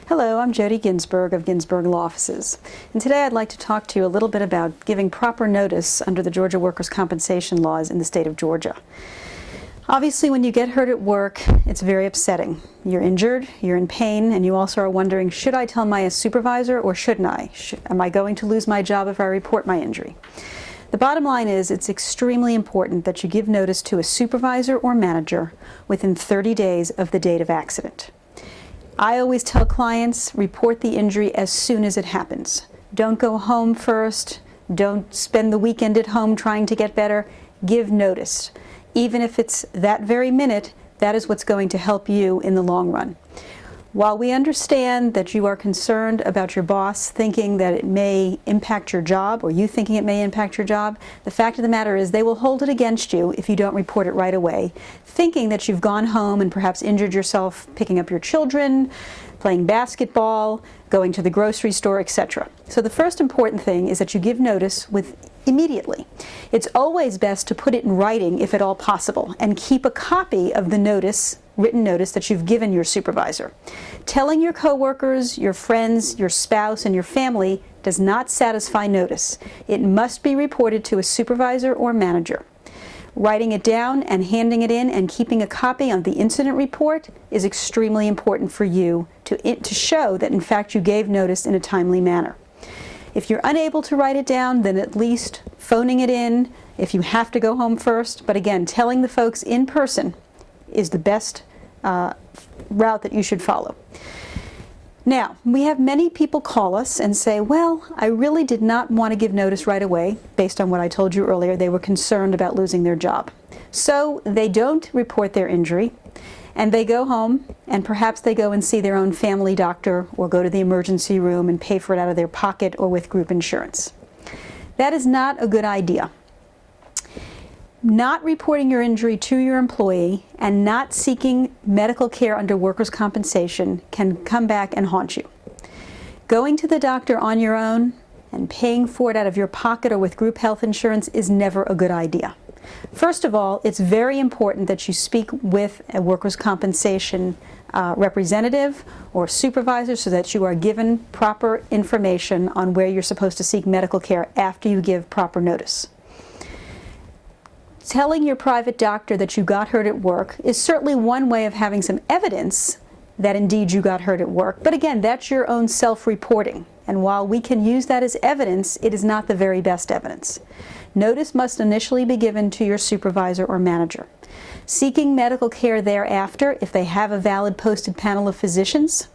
Hello, I'm Jodi Ginsberg of Ginsberg Law Offices, and today I'd like to talk to you a little bit about giving proper notice under the Georgia workers' compensation laws in the state of Georgia. Obviously, when you get hurt at work, it's very upsetting. You're injured, you're in pain, and you also are wondering, should I tell my supervisor or shouldn't I? Am I going to lose my job if I report my injury? The bottom line is it's extremely important that you give notice to a supervisor or manager within 30 days of the date of accident. I always tell clients, report the injury as soon as it happens. Don't go home first. Don't spend the weekend at home trying to get better. Give notice. Even if it's that very minute, that is what's going to help you in the long run. While we understand that you are concerned about your boss thinking that it may impact your job, or you thinking it may impact your job, the fact of the matter is they will hold it against you if you don't report it right away, thinking that you've gone home and perhaps injured yourself picking up your children, playing basketball, going to the grocery store, etc. So the first important thing is that you give notice immediately. It's always best to put it in writing if at all possible, and keep a copy of the notice, written notice, that you've given your supervisor. Telling your coworkers, your friends, your spouse, and your family does not satisfy notice. It must be reported to a supervisor or manager. Writing it down and handing it in and keeping a copy on the incident report is extremely important for you to show that in fact you gave notice in a timely manner. If you're unable to write it down, then at least phoning it in if you have to go home first. But again, telling the folks in person is the best route that you should follow. Now, we have many people call us and say, well, I really did not want to give notice right away based on what I told you earlier. They were concerned about losing their job. So they don't report their injury, and they go home, and perhaps they go and see their own family doctor or go to the emergency room and pay for it out of their pocket or with group insurance. That is not a good idea. Not reporting your injury to your employee and not seeking medical care under workers' compensation can come back and haunt you. Going to the doctor on your own and paying for it out of your pocket or with group health insurance is never a good idea. First of all, it's very important that you speak with a workers' compensation representative or supervisor so that you are given proper information on where you're supposed to seek medical care after you give proper notice. Telling your private doctor that you got hurt at work is certainly one way of having some evidence that indeed you got hurt at work. But again, that's your own self-reporting. And while we can use that as evidence, it is not the very best evidence. Notice must initially be given to your supervisor or manager. Seeking medical care thereafter, if they have a valid posted panel of physicians,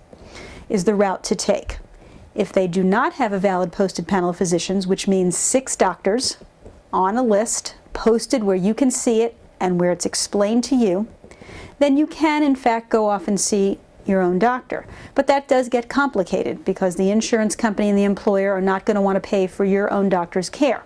is the route to take. If they do not have a valid posted panel of physicians, which means 6 doctors on a list, posted where you can see it and where it's explained to you, then you can in fact go off and see your own doctor. But that does get complicated because the insurance company and the employer are not going to want to pay for your own doctor's care.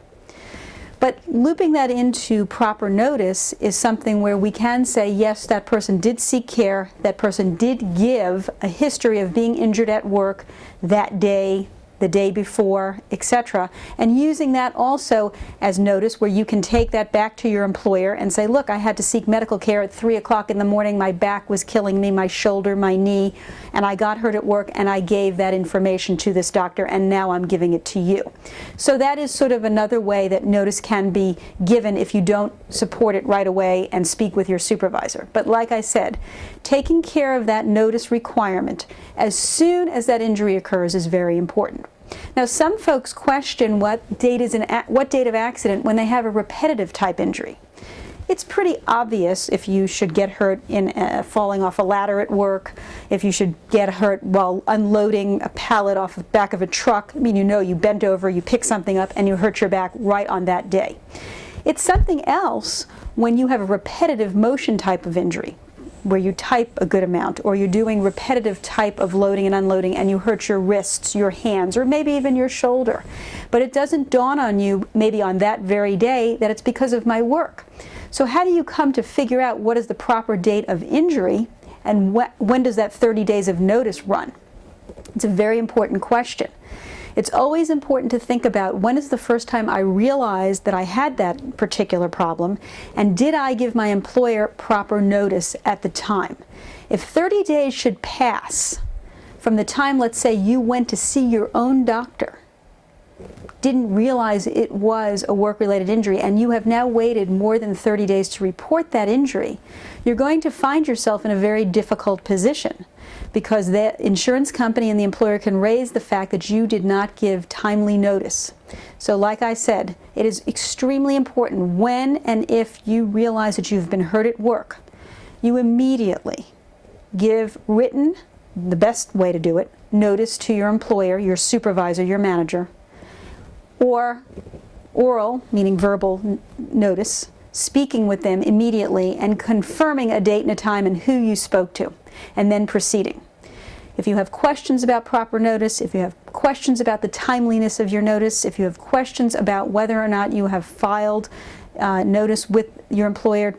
But looping that into proper notice is something where we can say, yes, that person did seek care, that person did give a history of being injured at work that day, the day before, etc., and using that also as notice where you can take that back to your employer and say, look, I had to seek medical care at 3 o'clock in the morning, my back was killing me, my shoulder, my knee, and I got hurt at work, and I gave that information to this doctor, and now I'm giving it to you. So that is sort of another way that notice can be given if you don't support it right away and speak with your supervisor. But like I said, taking care of that notice requirement as soon as that injury occurs is very important. Now, some folks question what date of accident when they have a repetitive type injury. It's pretty obvious if you should get hurt in falling off a ladder at work, if you should get hurt while unloading a pallet off the back of a truck. I mean, you bent over, you pick something up, and you hurt your back right on that day. It's something else when you have a repetitive motion type of injury, where you type a good amount, or you're doing repetitive type of loading and unloading and you hurt your wrists, your hands, or maybe even your shoulder. But it doesn't dawn on you, maybe on that very day, that it's because of my work. So how do you come to figure out what is the proper date of injury and when does that 30 days of notice run? It's a very important question. It's always important to think about when is the first time I realized that I had that particular problem, and did I give my employer proper notice at the time? If 30 days should pass from the time, let's say, you went to see your own doctor, didn't realize it was a work-related injury, and you have now waited more than 30 days to report that injury, you're going to find yourself in a very difficult position, because the insurance company and the employer can raise the fact that you did not give timely notice. So like I said, it is extremely important when and if you realize that you've been hurt at work, you immediately give written, the best way to do it, notice to your employer, your supervisor, your manager, or oral, meaning verbal notice, speaking with them immediately and confirming a date and a time and who you spoke to, and then proceeding. If you have questions about proper notice, if you have questions about the timeliness of your notice, if you have questions about whether or not you have filed notice with your employer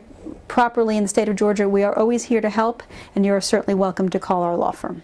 properly in the state of Georgia, we are always here to help, and you are certainly welcome to call our law firm.